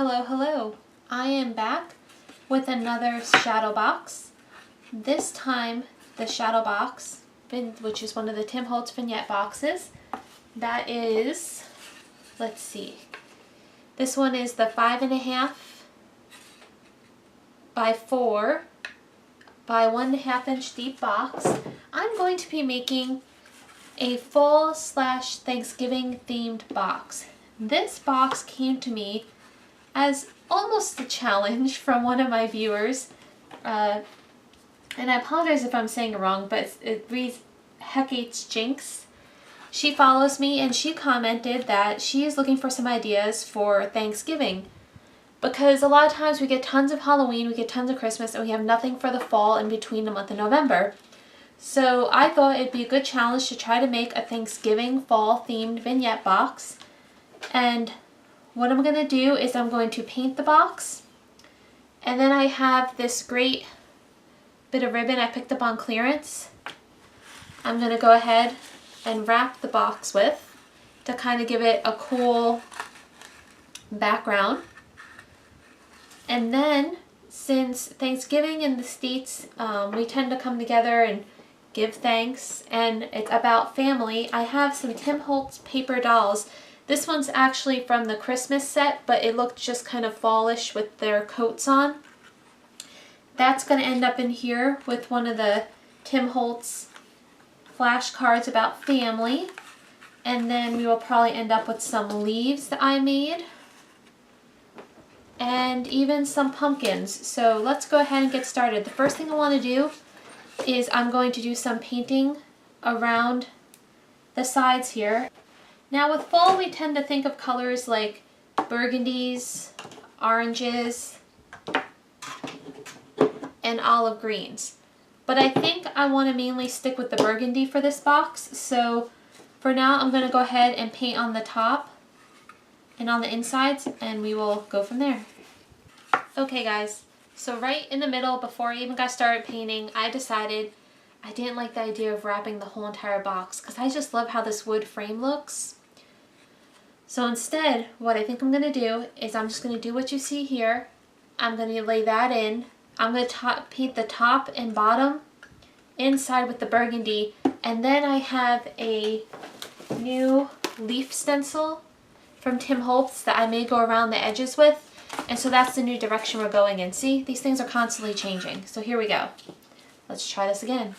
Hello, hello. I am back with another shadow box. This time the shadow box, which is one of the Tim Holtz Vignette boxes, that is, let's see, this one is the 5.5 by 4 by 1.5 inch deep box. I'm going to be making a fall/Thanksgiving themed box. This box came to me as almost a challenge from one of my viewers, and I apologize if I'm saying it wrong, but it reads Hecate's Jinx. She follows me and she commented that she is looking for some ideas for Thanksgiving, because a lot of times we get tons of Halloween, we get tons of Christmas, and we have nothing for the fall in between the month of November. So I thought it'd be a good challenge to try to make a Thanksgiving fall themed vignette box. And what I'm going to do is I'm going to paint the box, and then I have this great bit of ribbon I picked up on clearance. I'm going to go ahead and wrap the box with to kind of give it a cool background. And then, since Thanksgiving in the States, we tend to come together and give thanks, and it's about family, I have some Tim Holtz paper dolls. This one's actually from the Christmas set, but it looked just kind of fallish with their coats on. That's going to end up in here with one of the Tim Holtz flashcards about family. And then we will probably end up with some leaves that I made. And even some pumpkins. So let's go ahead and get started. The first thing I want to do is I'm going to do some painting around the sides here. Now with fall, we tend to think of colors like burgundies, oranges, and olive greens. But I think I want to mainly stick with the burgundy for this box. So for now, I'm going to go ahead and paint on the top and on the insides, and we will go from there. Okay guys, so right in the middle, before I even got started painting, I decided I didn't like the idea of wrapping the whole entire box because I just love how this wood frame looks. So instead, what I think I'm going to do is I'm just going to do what you see here. I'm going to lay that in. I'm going to paint the top and bottom inside with the burgundy, and then I have a new leaf stencil from Tim Holtz that I may go around the edges with, and so that's the new direction we're going in. See, these things are constantly changing. So here we go. Let's try this again.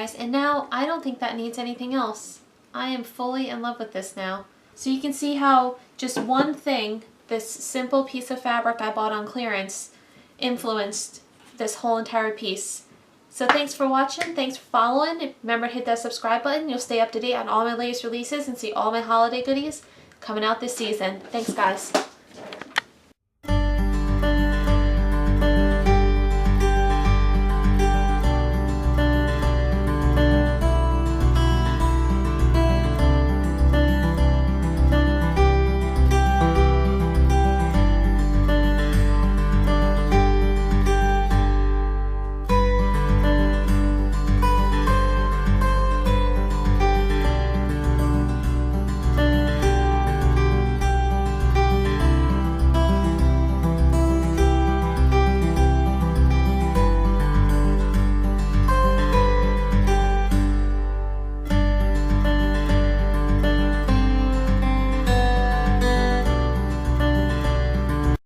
guys, and now I don't think that needs anything else. I am fully in love with this now. So you can see how just one thing, this simple piece of fabric I bought on clearance, influenced this whole entire piece. So thanks for watching, thanks for following. Remember to hit that subscribe button. You'll stay up to date on all my latest releases and see all my holiday goodies coming out this season. Thanks guys.